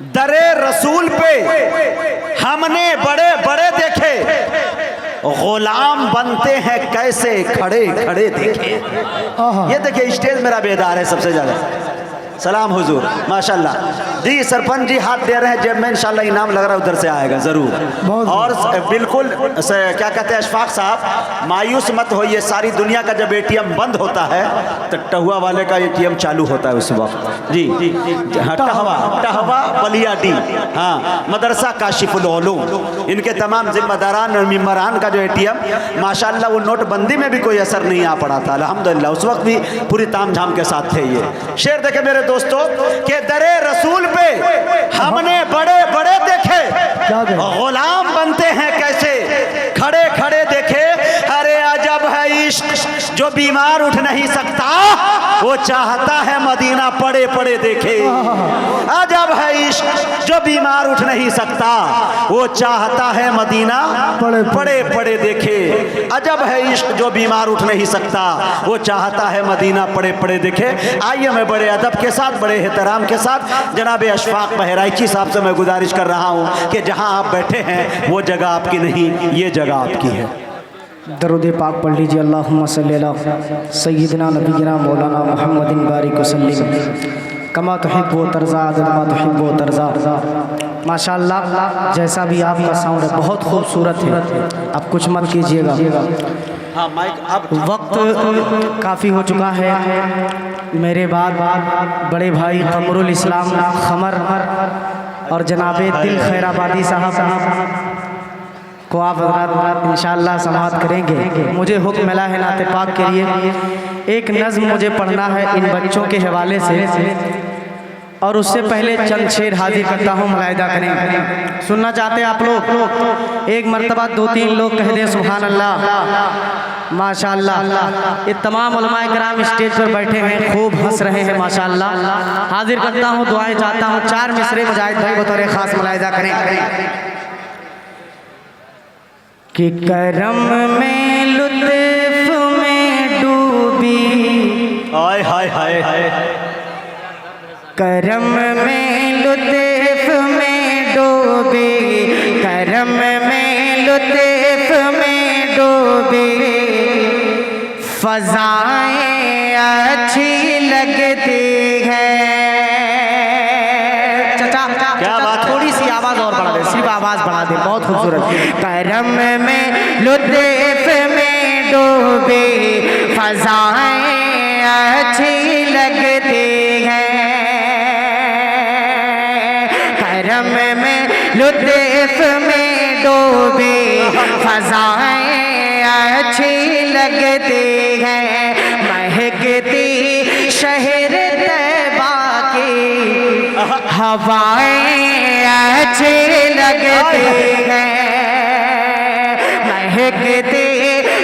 दरे रसूल पे हमने बड़े बड़े देखे, गुलाम बनते हैं कैसे खड़े खड़े देखे। ये देखिए स्टेज मेरा बेदार है सबसे ज्यादा। सलाम हुजूर, माशाल्लाह जी। सरपंच जी हाथ दे रहे हैं जेब में, इंशाल्लाह इनाम लग रहा है उधर से आएगा ज़रूर। और बिल्कुल क्या कहते हैं अशफाक साहब, मायूस मत होइए। सारी दुनिया का जब एटीएम बंद होता है तो टहुआ वाले का एटीएम चालू होता है उस वक्त। जी हाँ, टहवा बलिया डी, हाँ मदरसा काशिफुल उलूम, इनके तमाम जिम्मेदारान और मेम्बरान का जो एटीएम माशाल्लाह वो नोटबंदी में भी कोई असर नहीं आ पड़ा था, अल्हम्दुलिल्लाह उस वक्त भी पूरी तामझाम के साथ थे। ये शेर देखे मेरे दोस्तों के दरे रसूल पे हमने बड़े बड़े देखे, गुलाम बनते हैं कैसे खड़े खड़े देखे। अरे अजब है इश्क जो बीमार उठ नहीं सकता, वो चाहता है मदीना पड़े पड़े देखे। अजब है इश्क जो बीमार उठ नहीं सकता, वो चाहता है मदीना पड़े पड़े देखे। अजब है इश्क जो बीमार उठ नहीं सकता, वो चाहता है मदीना पड़े पड़े देखे। आइए मैं बड़े अदब के साथ, बड़े एहतराम के साथ जनाब अशफाक बहराइची साहब से मैं गुजारिश कर रहा हूँ कि जहाँ आप बैठे हैं वो जगह आपकी नहीं, ये जगह आपकी है। दरूद पाक पढ़ लीजिए। अल्लाहुम्मा सल्ली अला सय्यिदना नबीना मौलाना मुहम्मदिन बारिक वसल्लिम कमा तुहिब्बु तर्ज़ा कमा तुहिब्बु तर्ज़ा। माशाअल्लाह, जैसा भी आपका साउंड है बहुत खूबसूरत है, आप कुछ मत कीजिएगा। हाँ माइक अब वक्त काफ़ी हो चुका है। मेरे बाद बड़े भाई कमरुल इस्लाम खमर और जनाबे दिल खैराबादी साहब को आप इंशाअल्लाह समाअत करेंगे। मुझे हुक्म मिला है नाते पाक के लिए एक नज़्म मुझे पढ़ना है इन बच्चों के हवाले से, और उससे पहले चंद शेर हाजिर करता हूँ, मुलाहिदा करें। सुनना चाहते हैं आप लोग? एक मरतबा 2-3 लोग कह दें सुभान अल्लाह। माशाअल्लाह, ये तमाम उलमाए किराम स्टेज पर बैठे हैं, खूब हंस रहे हैं माशाअल्लाह। हाजिर करता हूँ, दुआएं चाहता हूँ। 4 मिसरे मुजाहिद भाई बतौर खास मुलाहिदा करें कि करम में लुत्फ में डूबी, हाय हाय हाय हाय, करम में लुत्फ में डूबी, करम में लुत्फ में डूबी, फज़ाएं अच्छी लगती है। क्या बात, थोड़ी सी आवाज और बढ़ा दे, सिर्फ आवाज बढ़ा दे, बहुत खूबसूरत। करम में लुत्फ में डूबी, फज़ाएं अच्छी लगती है। करम में लुत्फ में डूबी, फज़ाएं अच्छी लगती है। महकती शहर तैबा की हवाएं अच्छी लगती हैं। महकती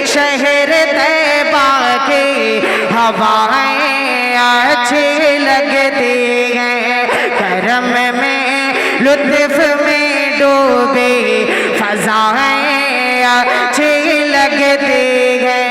शहर तैबा की हवाएं अच्छी लगती हैं। करम में लुत्फ में डूबी, फज़ाएं अच्छी लगती हैं।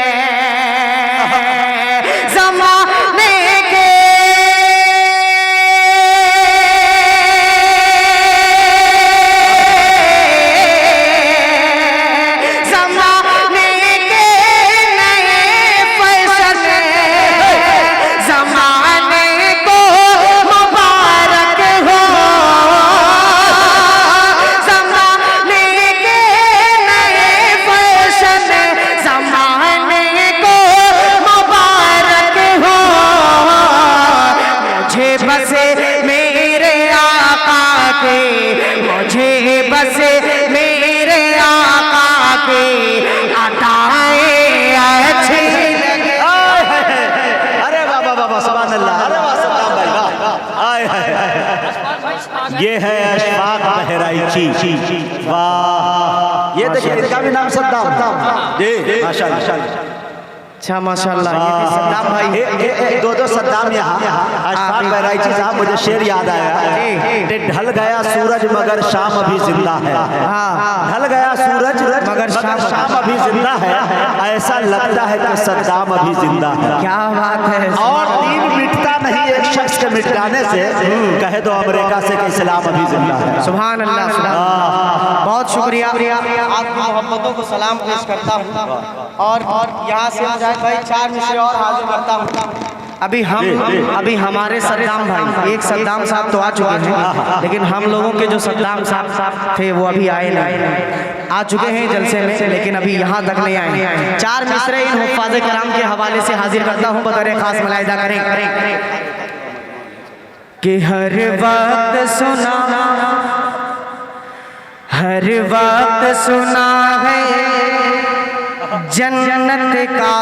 ये है अशफाक बहराइची, वाह। ये देखिए इनका भी नाम सद्दाम जी, माशाअल्लाह। अच्छा माशाअल्लाह, ये भी सद्दाम भाई। 2 सद्दाम यहाँ। अशफाक बहराइची साहब, मुझे शेर याद आया, ढल गया सूरज मगर शाम अभी जिंदा है। ढल गया सूरज मगर शाम अभी जिंदा है। ऐसा लगता है कि सद्दाम अभी जिंदा है। क्या बात है। और दिन मिटता नहीं एक शख्स के मिट जाने से, कहे दो अमेरिका से कि इस्लाम अभी जिंदा है। सुभान अल्लाह, सुभान अल्लाह। बहुत शुक्रिया, आपकी मोहब्बतों को सलाम पेश करता हूँ। और यहाँ से मुजाहिद भाई 4 मिसरे और हाजिर करता हूँ। अभी हमारे सद्दाम भाई, एक सद्दाम साहब तो आ चुके हैं, लेकिन हम लोगों के जो सद्दाम साहब थे वो अभी आए नहीं। आ चुके हैं जलसे में, लेकिन अभी यहाँ तक नहीं आए। 4 मिसरे इन हुफ्फाज़े कराम के हवाले से हाजिर करता हूँ, बतौर खास मुलाहिज़ा करें कि हर वक्त सुना है जन्नत का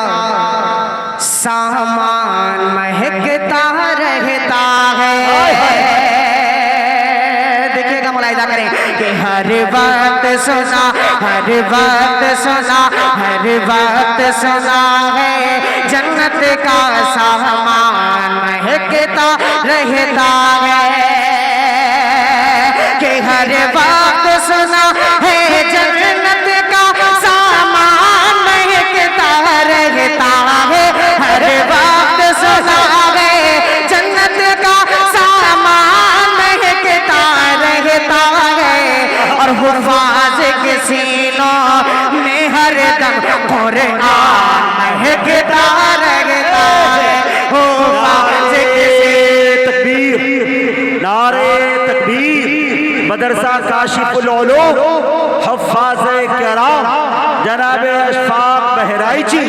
सामान महकता रहता है। देखिएगा, मुलाहिज़ा करें कि हर वक्त सुना है जन्नत का सामान महकता रहता है। कि हर वक्त सुना है जन्नत का सामान महकता रहता है। हर वक्त सुना है जन्नत का सामान महकता रहता है। और हुफ्फाज़ के सीनों में हर दम कुरान महकता रहता है। हुफ्फाज़ के तकबीर, नारे तकबीर। मदरसा काशिफुल उलूम हुफ्फाज़े किराम जनाब अशफाक बहराइची,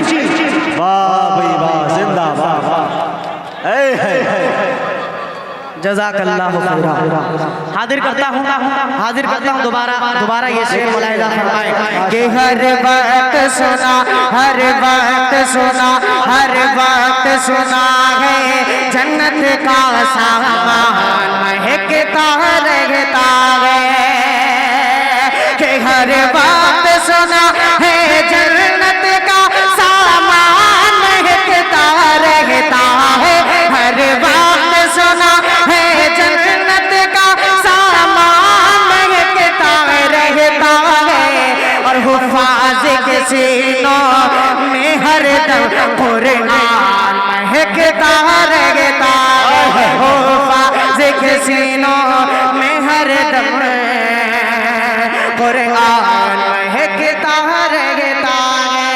वाह भाई वाह, जिंदाबाद। जज़ाकल्लाहु खैरा। हाजिर करता हूँ दोबारा ये शेर मुलाहिज़ा फरमाएं कि हर वक्त सुना है जन्नत का सामान महकता रहता है। कि हर वक्त सुना है जन्नत का सामान महकता रहता है। हर वक्त सुना है जन्नत का सामान महकता रहता है। और हुफ्फाज़ के सीनों में हर दम कुरान महकता रहता है। हुफ्फाज़ के सीनों में हर दम कुरान महकता रहता है।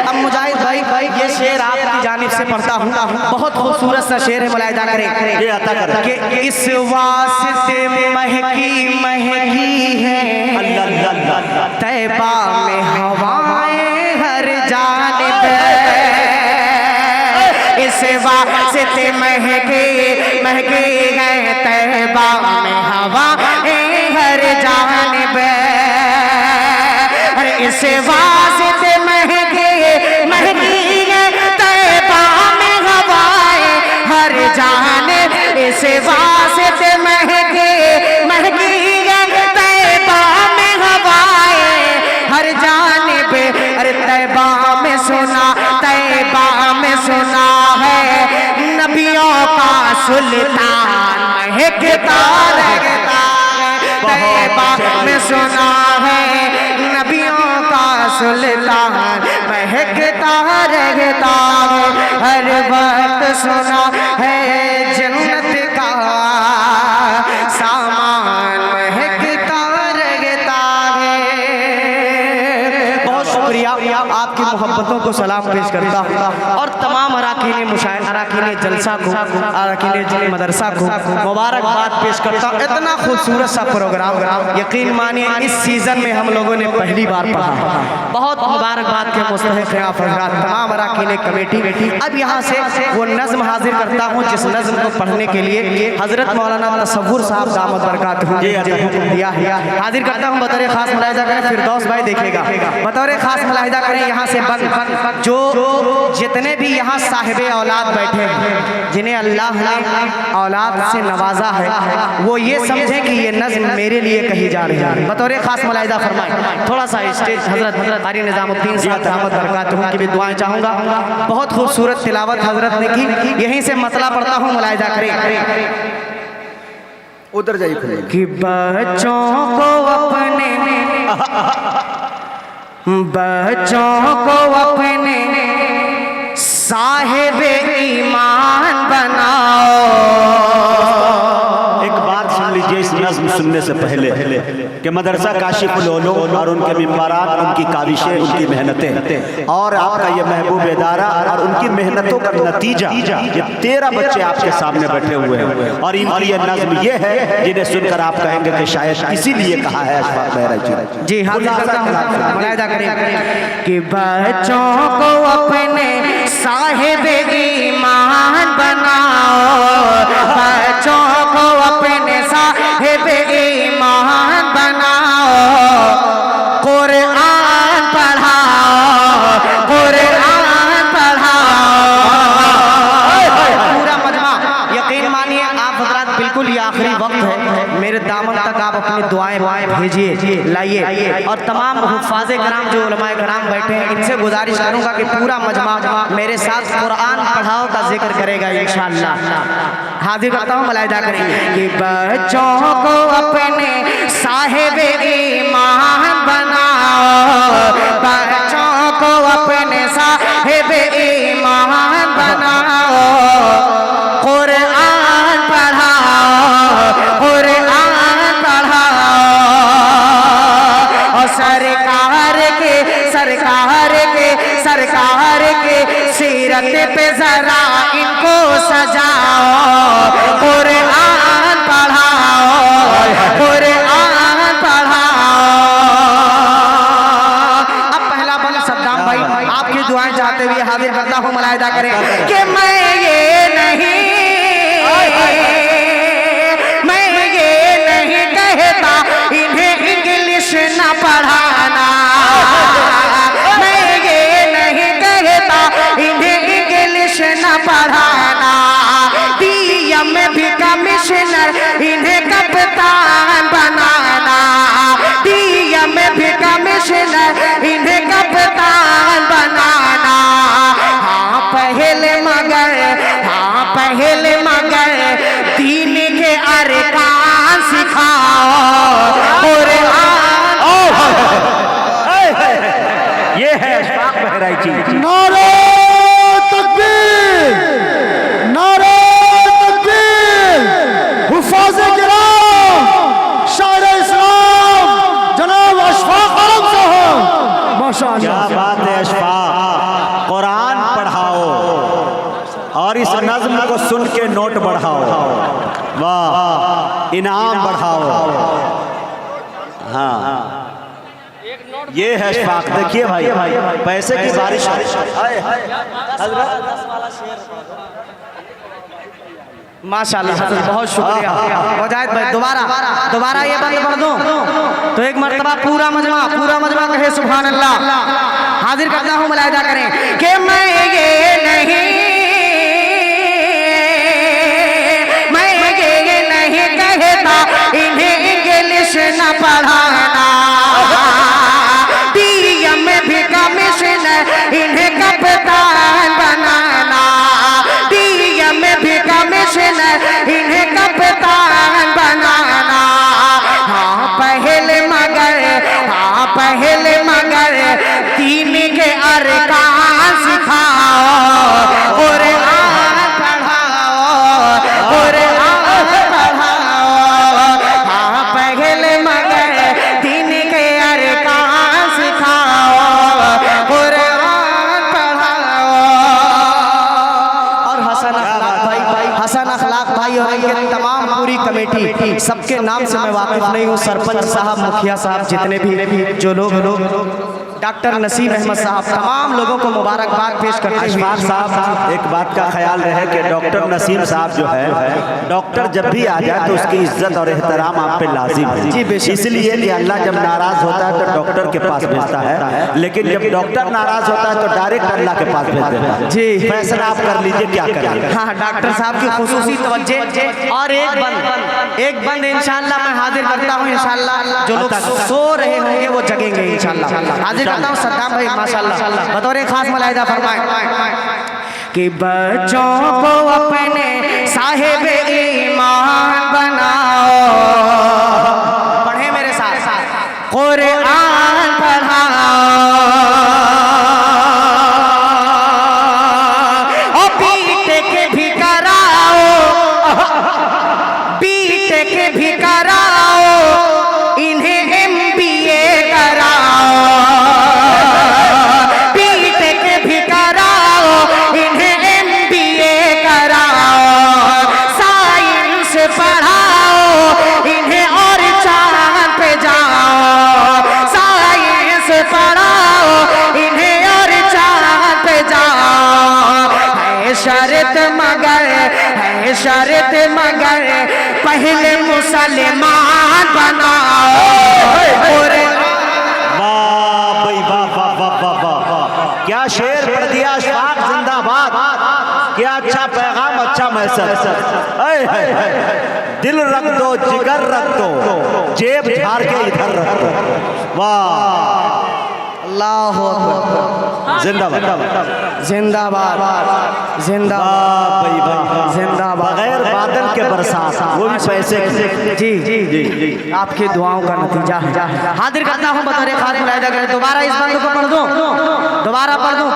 अब मुजाहिद भाई ये शेर आपकी जानिब से पढ़ता हूँ, बहुत खूबसूरत सा शेर है, मुलाहिज़ा करें कि इस वास्ते महकी है तैबा में हवाएं हर जानिब। इस वास्ते महकी है तैबा में हवाएं हर जानिब। इस वास्ते महकी है तैबा में हवाएं हर जानिब। इस वास्ते महकी है तैबा में हवाएं हर जानिब। अरे तैबा में सुना है नबियों का सुल्तान महकता रहता है। तैबा में सुना है नबियों का सुल्तान महकता रहता है। हर वक्त सुना है जन्नत का सामान महकता रहता है। बहुत शुक्रिया, आपकी मोहब्बतों को सलाम पेश करता हूँ और तमाम अराकीन जलसा को, अराकीन मदरसा को मुबारकबाद पेश करता हूँ। इतना खूबसूरत सा प्रोग्राम यकीन मानिए इस सीज़न में हम लोगों ने पहली बार पढ़ा। बहुत मुबारकबाद के मुस्तहिक़ हैं आप हज़रात, तमाम अराकीन कमेटी। अब यहाँ से वो नज़्म हाजिर करता हूँ जिस नज़्म को पढ़ने के लिए हज़रत मौलाना तसव्वुर साहब दामद बरकातहू ने हुक्म दिया है। हाजिर करता हूँ, बतौर ख़ास मुलाहिज़ा करें। फिरदौस भाई देखिएगा, बतौर ख़ास मुलाहिज़ा करें। यहाँ से जो जितने भी यहाँ साहिबे औलाद बैठे हैं, जिन्हें अल्लाह ने औलाद से नवाजा है, वो ये समझें कि ये नज़्म मेरे लिए कही जा रही है। बतौर ख़ास मुलाहिज़ा फरमाएं। थोड़ा सा स्टेज हज़रत कारी निज़ामुद्दीन साहब दामद बरकातहू की भी दुआएं चाहूँगा। बहुत खूबसूरत तिलावत हज़रत ने की। यहीं से मतला पढ़ता हूँ, मुलाहिज़ा करें। उधर जाइए कि बच्चों को अपने बच्चों को अपने साहिब ईमान बनाओ। एक बात सुन लीजिए इस नज़्म सुनने से पहले कि मदरसा काशिफुल उलूम और उनके मिंबरात, उनकी काविशें, उनकी मेहनतें और आपका ये महबूब इदारा और उनकी मेहनतों का नतीजा, ये 13 बच्चे आपके सामने बैठे हुए हैं और इनकी ये नज़्म ये है जिन्हें सुनकर आप कहेंगे कि शायद इसीलिए कहा है अशफाक बहराइची जी हाँ, मुलाहिजा करें कि बच्चों को अपने साहिब ईमान बनाओ, बच्चों को अपने साहिब ईमान बनाओ, कुरान पढ़ाओ, कुरान पढ़ाओ। पूरा मजमा, यकीन मानिए आप हजरात, बिल्कुल ये आखिरी वक्त है, मेरे दामन तक आप अपनी दुआएं भेजिए, लाइए। और तमाम हुफ़ाज़े कराम जो उलमाए कराम बैठे हैं, इनसे गुजारिश करूंगा कि पूरा मजमा मेरे साथ कुरान पढ़ाओ का जिक्र करेगा इंशाअल्लाह। हाजिर करता हूँ, मुलाहिजा करेंगे कि बच्चों को अपने साहिब ईमान बनाओ, बच्चों को अपने साहिब ईमान बनाओ, कुरान पढ़ाओ, कुरान पढ़ाओ। और सरकार के सीरत पे जरा इनको सजाओ, कुरान पढ़ाओ, कुरान पढ़ाओ। अब पहला बंद सद्दाम भाई आपकी दुआएं चाहते हुए हाजिर करता हूँ, मुलाहिजा करें कि मैं ये नहीं कहता इन्हें इंग्लिश न पढ़ाना, मैं ये नहीं कहता इन्हें इंग्लिश न पढ़ाना, पीएम भी कमिश्नर इन्हें कप्तान बनाना, पीएम भी कमिश्नर इन्हें कप्तान बनाना। हाँ पहले मगर दीन के अरकान सिखाओ, ये है अशफाक बहराइची। नारे तकबीर, नारे तकबीर। हुफ़ाज़े किराम, शायर इस्लाम जनाब अशफाक आलम साहब, माशाअल्लाह। क्या बात है अशफाक, कुरान पढ़ाओ और इस नज़्म को सुन के नोट बढ़ाओ, वाह, इनाम बढ़ाओ। हाँ ये है अशफाक। देखिए भाई, पैसे की बारिश। माशाअल्लाह, बहुत शुक्रिया मुजाहिद भाई। दोबारा ये बंद कर दूं तो एक मर्तबा पूरा मजमा कहे सुभान अल्लाह। हाजिर करता हूँ, मुलाहिजा करें कि मैं ये नहीं कहता इन्हें इंग्लिश न पढ़ाना, पीएम भी कमिश्नर इन्हें कप्तान बनाना, पीएम भी कमिश्नर इन्हें कप्तान बनाना। हाँ पहले मगर दीन के अरकान सिखाओ, कुरान पढ़ाओ, कुरान पढ़ाओ। हाँ पहले मगर दीन के अरकान सिखाओ, कुरान पढ़ाओ। और हसन अखलाक भाई और इनके तमाम पूरी कमेटी, सबके नाम से मैं वाकिफ नहीं हूँ, सरपंच साहब, मुखिया साहब, जितने भी जो लोग डॉक्टर नसीम अहमद साहब, तमाम लोगों को मुबारकबाद पेश करते हैं। अशफाक साहब, एक बात का ख्याल रहे कि डॉक्टर नसीम साहब जो है, डॉक्टर जब भी आ जाए तो उसकी इज्जत और एहतराम आप पे लाजिम है, इसलिए कि अल्लाह जब नाराज होता है तो डॉक्टर के पास भेजता है, लेकिन जब डॉक्टर नाराज होता है तो डायरेक्ट अल्लाह के पास भेज देता है। जी फैसला आप कर लीजिए क्या करेंगे। हाँ, डॉक्टर साहब की खुसूसी तवज्जो। और एक बंद इंशाअल्लाह मैं हाजिर करता हूँ, इंशाअल्लाह जो लोग सो रहे होंगे वो जगेंगे इंशाअल्लाह। हाजिर करता हूँ सद्दाम भाई, माशाअल्लाह बतौर खास मुलाहिजा फरमाएं कि बच्चों को अपने साहिब ईमान बनाओ, पढ़े मेरे साथ, कुरान पढ़ाओ, टेक भी कराओ, इन्हें MBA कराओ, B.Tech भी कराओ, इन्हें MBA कराओ, साइंस पढ़ाओ इन्हें और चांद पे जाओ, साइंस पढ़ाओ इन्हें और चांद पे जाओ। है शर्त मगर पहले मुसलमान बनाओ। और वाह भाई वाह वाह वाह वाह वाह वाह, क्या शेर पढ़ दिया। अशफाक जिंदाबाद, क्या अच्छा पैगाम, अच्छा मैसेज। दिल रख दो, जिगर रख दो, जेब झाड़ के इधर रख दो। वाह, अल्लाह जिंदाबाद जिंदाबाद जिंदाबाद वाह भाई वाह, जिंदाबाद। बगैर बादल के बरसात, वो भी पैसे की। जी जी जी, आपकी दुआओं का नतीजा है। हाजिर करता हूँ बतौर खास मुलाहिदा करें। दोबारा इस बंद को पढ़ दूं, दोबारा पढ़ दूं।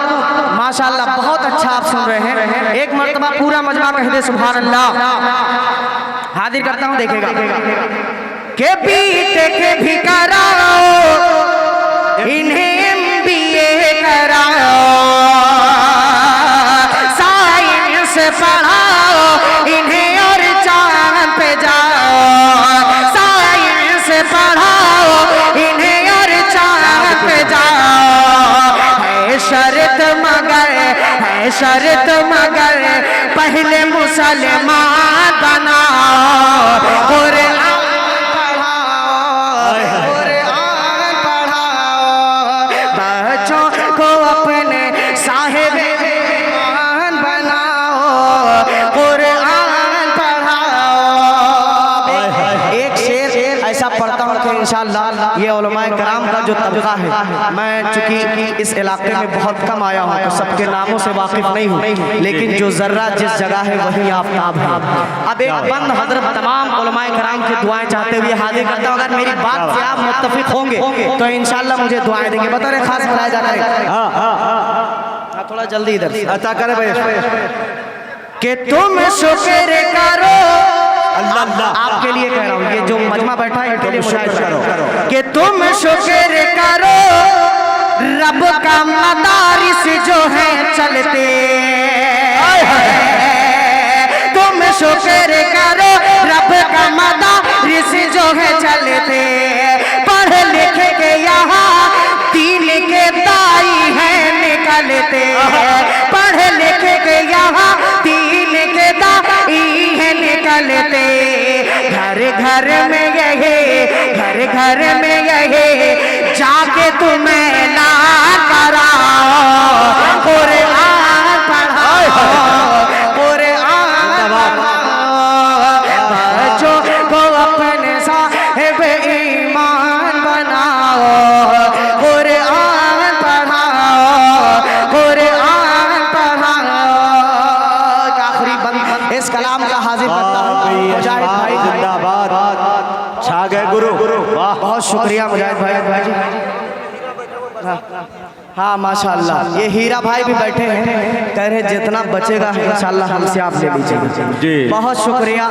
माशाअल्लाह बहुत अच्छा आप सुन रहे हैं। एक मर्तबा पूरा मजमा कह दे सुभान अल्लाह। हाजिर करता हूँ, देखेगा के B.Tech भी कराओ, इन्हें MBA कराओ, साइंस पढ़ाओ इन्हें और चांद पे जाओ, साइंस पढ़ाओ इन्हें और चांद पे जाओ। है शर्त मगर पहले मुसलमान बनाओ। कुरान पढ़ाओ, बच्चों को अपने साहिब ईमान बनाओ। कुरान पढ़ाओ। एक शेर ऐसा पढ़ता हूँ कि इंशाअल्लाह ये उलमाए कराम का जो तबका है, मैं चूंकि इस इलाके में बहुत कम आया हूँ तो सबके नामों से वाकिफ नहीं हूँ, लेकिन जो जर्रा जिस जगह है वही आफ्ताब है। अब एक बंद हजरत तमाम उलमाए कराम की दुआएं चाहते हुए हाजिर करता हूँ। अगर मेरी बात से आप मुत्तफिक होंगे तो इंशाअल्लाह मुझे दुआएं देंगे। बतौर खास बुलाया जा रहा है, थोड़ा जल्दी इधर अता करे भाई कि तुम शुक्र करो। अल्लाह आपके लिए कह रहा हूँ, ये जो मजमा बैठा है इनके लिए मुशाहिदा करो कि तुम शुक्र करो रब का मदारिस जो है चलते। तुम शुक्र करो रब का मदारिस जो है चलते। पढ़ लिख के यहाँ दीन के दाई है निकलते। पढ़ लिख के यहाँ दीन के दाई है निकलते। घर घर में यही जाके तुम्हें ना कराओ। कुरान पढ़ाओ, कुरान बच्चों को अपने साहिब ईमान बनाओ। कुरान पढ़ाओ, कुरान पढ़ाओ। आखिरी बंद इस कलाम का हाजिर करता हूँ। मुजाहिद भाई जिंदाबाद, छा गए गुरु। वाह, बहुत शुक्रिया मुजाहिद भाई। हाँ माशाअल्लाह, ये हीरा भाई भी बैठे हैं, कह रहे जितना बचेगा इंशाअल्लाह हमसे आप ले लीजिएगा जी। बहुत शुक्रिया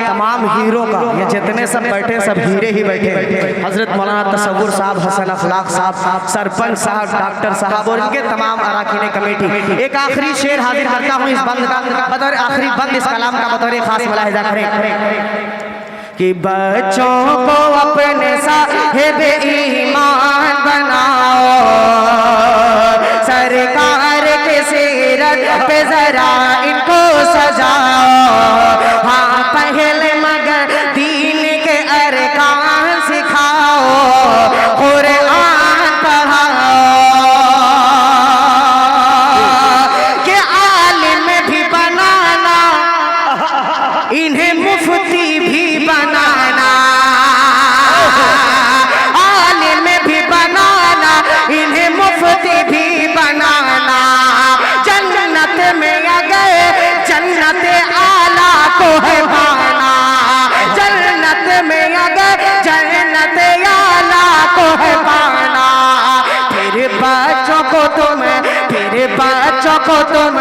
तमाम हीरो का। ये जितने सब बैठे सब हीरे ही बैठे हैं। हजरत मौलाना तसव्वुर साहब, हसन अखलाक साहब, सरपंच साहब, डॉक्टर साहब और इनके तमाम अराकीन कमेटी। एक आखिरी शेर हाजिर करता हूँ इस बंद का, बतौर आखिरी बंद इस कलाम का बतौर खास मुलाहिजा करें कि बच्चों को अपने साहिब ईमान बनाओ। सरकार के सीरत पे जरा इनको सजाओ। हाँ पहले मगर दीन के अरकान सिखाओ। कुरान पढ़ाओ कि आलिम भी बनाना, इन्हें मुफ्ती भी बनाना। आलिम भी बनाना, इन्हें मुफ्ती भी बनाना। जन्नत में अगर जन्नत आला को है पाना। जन्नत में अगर जन्नत आला को है पाना। फिर बच्चों को तुम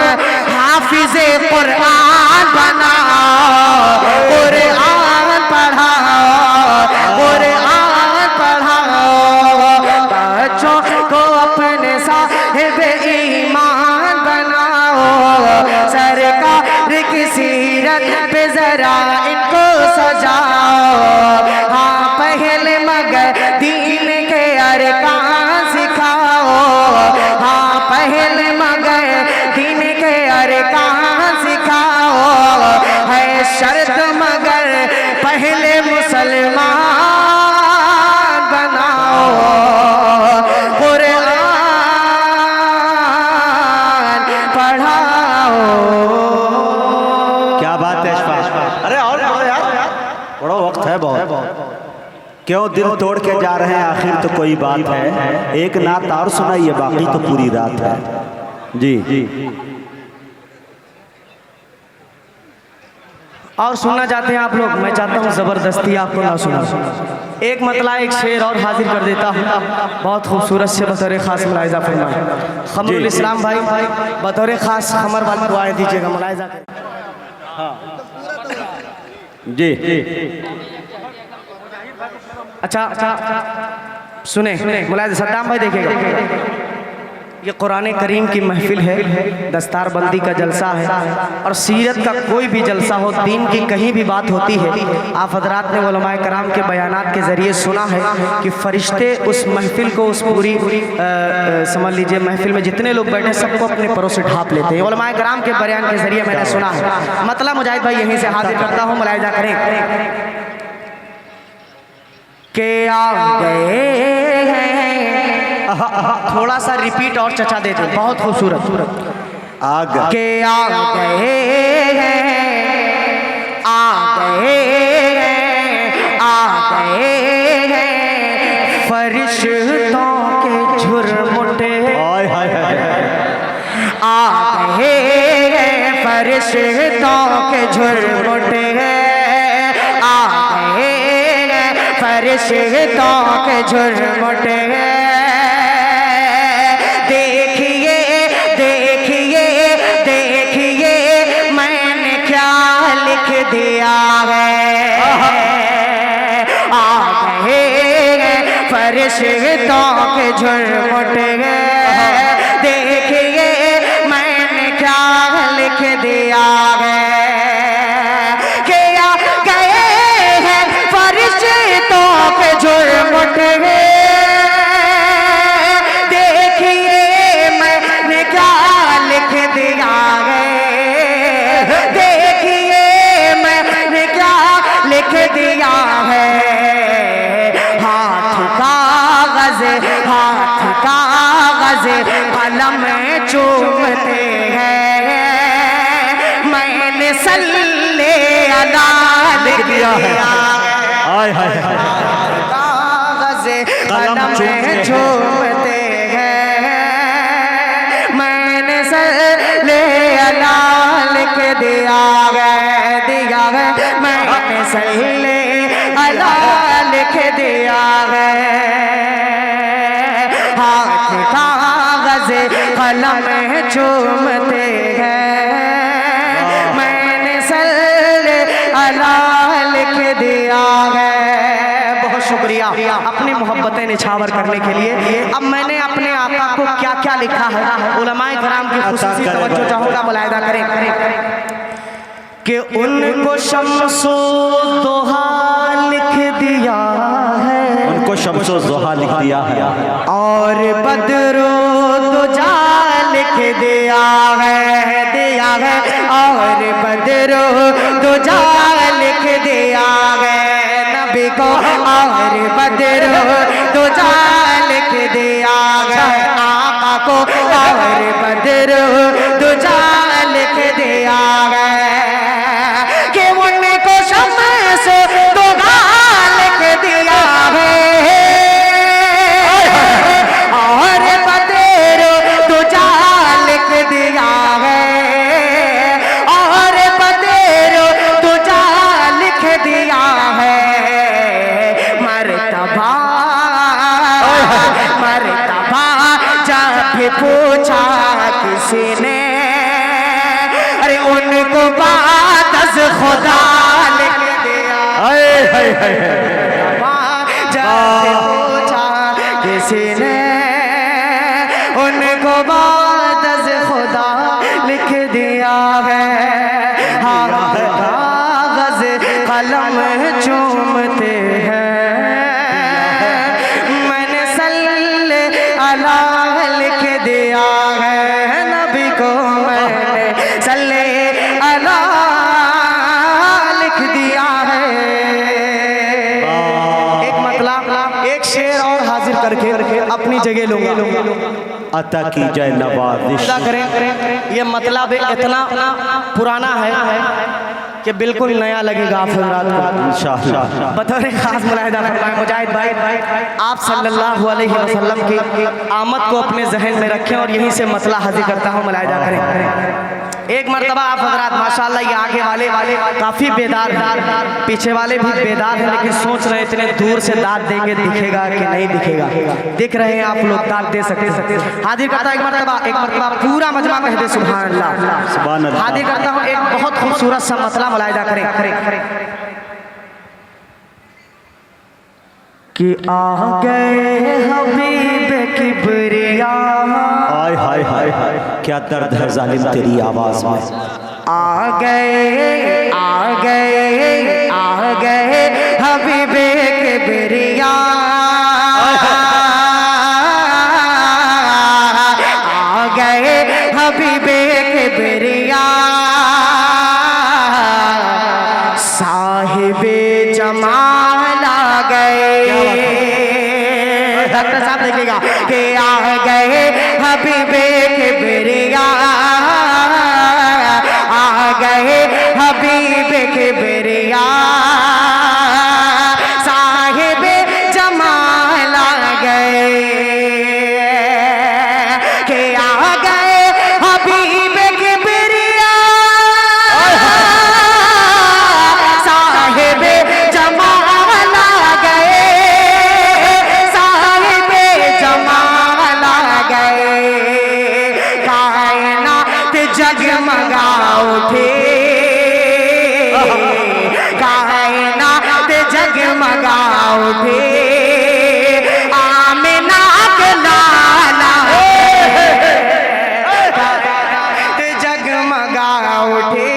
हाफिज़े कुरान बनाओ। कुरान पढ़ा मुसलमान बनाओ, कुरान पढ़ाओ। क्या बात है अशफाक। अरे और बोलो यार, बड़ा वक्त है बहुत। क्यों दिल तोड़ के जा रहे हैं, आखिर तो कोई बात है। एक नात और सुनाइए, बाकी तो पूरी रात है। जी और सुनना चाहते हैं आप लोग? मैं चाहता हूँ जबरदस्ती आपको ना सुना। एक मतला एक शेर और हाजिर कर देता हूँ, बहुत खूबसूरत से बतौर खास मुलाहिजा फरमाए। खमरुल इस्लाम भाई बतौर खास खमर वाली दुआएं दीजिएगा, मुलाहिजा करें। जी अच्छा सुने मुलाहिजा, सद्दाम भाई देखिएगा, ये कुरान करीम की महफिल है, दस्तार बंदी का जलसा है और सीरत का कोई भी जलसा हो, दीन की कहीं भी बात होती है। आप हजरात ने उलमाए कराम के बयानात के ज़रिए सुना है कि फरिश्ते उस महफिल को, उस पूरी समझ लीजिए महफिल में जितने लोग बैठे सबको अपने परों से ढाँप लेते हैं। उलमाए कराम के बयान के ज़रिए मैंने सुना है। मतलब मुजाहिद भाई यहीं से हाजिर करता हूँ, मुलाहिजा करें के आ गए हैं। थोड़ा सा रिपीट और चचा देते, बहुत खूबसूरत। आग के आ गए हैं, आ गए हैं, आ गए हैं फरिश्तों के झुरमुटे। आ गए हैं फरिश्तों के झुरमुटे, आ गए हैं फरिश्तों के झुरमुटे। देखिए देखिए देखिए मैंने क्या लिख दिया है। आ गए फरिश्तों के झुरमुटे, देखिए मैंने क्या लिख दिया है। क्या गए हैं फरिश्तों के झुरमुटे, देखिए मैंने क्या लिख दिया है। देखिए मैंने क्या लिख दिया है। हाथ कागज कलम चूमते हैं, मैंने सल्ले अला लिख दिया है। कागज कलम चूमते हैं, मैंने सल्ले अला लिख दिया है। मैंने सल्ले अला लिख दिया है। हाथ कागज कलम चूमते हैं, मैंने सल्ले अला लिख दिया है। बहुत शुक्रिया अपनी मोहब्बतें निछावर करने के लिए। अब मैंने अपने आका को क्या क्या लिखा है, उलमाए कराम की खुसूसी तवज्जो चाहूँगा, मुलाहिजा करें कि उनको शम्सो दोहा लिख दिया है, उनको शम्सो ज़ोहा लिख दिया है, और बदरो दुजा लिख दिया है, और बदरो दुजा लिख दिया है नबी को, और बदरो दुजा लिख दिया है आका को, और बदरो दुजा लिख दिया है। कि उनको शम्सो दोहा लिख दिया है, और बदरो दुजा लिख दिया है, और बदरो दुजा लिख दिया है। मर्तबा जब पूछा किसी ने, अरे उनको बात अज़ खुदा लिख दिया। जब पूछा किसी ने, उनको बात अज़ खुदा लिख दिया है। कागज़ कलम चूमते हैं, मैंने सल्ले अला लिख दिया है नबी को, मैंने सल्ले अला लिख दिया है। करके अपनी जगह लूंगा। अता की जय नवाजिश। अदा करें, ये मतलब इतना पुराना है कि बिल्कुल नया लगेगा आप हजरात को इंशाअल्लाह। बतौर खास मुलाहिदा फरमाएं मुजाहिद भाई, आप सल्लल्लाहु अलैहि वसल्लम की आमद को अपने जहन में रखें और यहीं से मतला हाजिर करता हूँ, मुलाहिदा करें। एक मरतबा आप हजरात माशाअल्लाह ये आगे वाले काफ़ी बेदार हैं, पीछे वाले भी बेदार हैं, लेकिन सोच रहे इतने दूर से दाद देंगे दिखेगा कि नहीं दिखेगा। दिख रहे हैं आप लोग, दाद दे सकते हैं। हाजिर करता एक मरतबा पूरा मजमा कह दे सुभान अल्लाह। सुभान अल्लाह। हाजिर करता हूँ एक बहुत खूबसूरत सा मतला, मुलाहिदा करें कि आ गए हबीब किबरिया। हाय हाय हाय हाय, क्या दर्द है जालिम तेरी आवाज में। आ गए हबीब किबरिया, आ गए हबीब किबरिया, साहिबे जमाल आ गए। डॉक्टर साहब देखिएगा कि आ गए हबीबे किबरिया, आ गए हबीबे किबरिया, साहिबे जमाल आ गए, कि आ गए हबीबे किबरिया, साहिबे जमाल आ गए, साहिबे जमाल आ गए, कायनात जगमगा उठे, कायनात जगमगा उठे, आमिना के लाला, कायनात जगमगा उठे,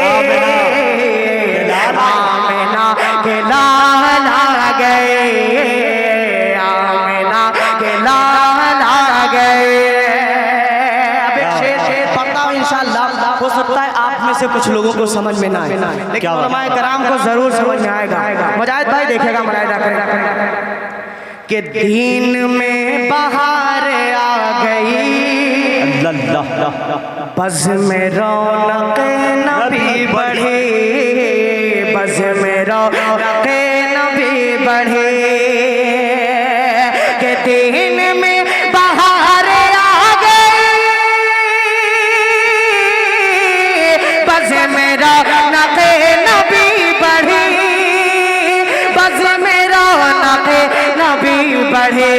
आमिना के लाला गए, आमिना के लाला गए। अब एक शेर पढ़ता हूँ इंशाअल्लाह, हो सकता है आप में से कुछ लोगों को समझ में ना आए, लेकिन उलमाए कराम को जरूर समझ में आएगा। मुजाहिद भाई देखेगा, मुलाहिदा करें कि दीन में बहार आ गई, बज़ में रौनक नबी बढ़े, बज़ में रौनक नबी बढ़े, कि दीन में बहार आ गई, बज़ में रौनक नबी बढ़ी, बज़ में रौनक नबी बढ़े,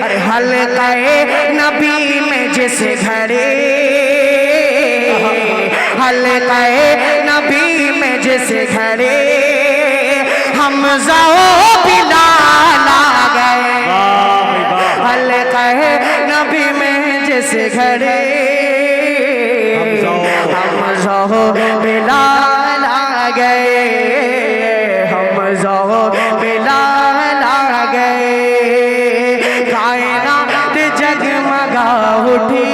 अरे हल्क़े नबी में जिस घड़े, हल्क़े नबी में जिस घड़े, हमज़ा ओ बिलाल आ गए, हल्क़े नबी में जिस घड़े, हमज़ा ओ बिलाल आ गए, हमज़ा ओ बिलाल आ गए, कायनात जगमगा उठी,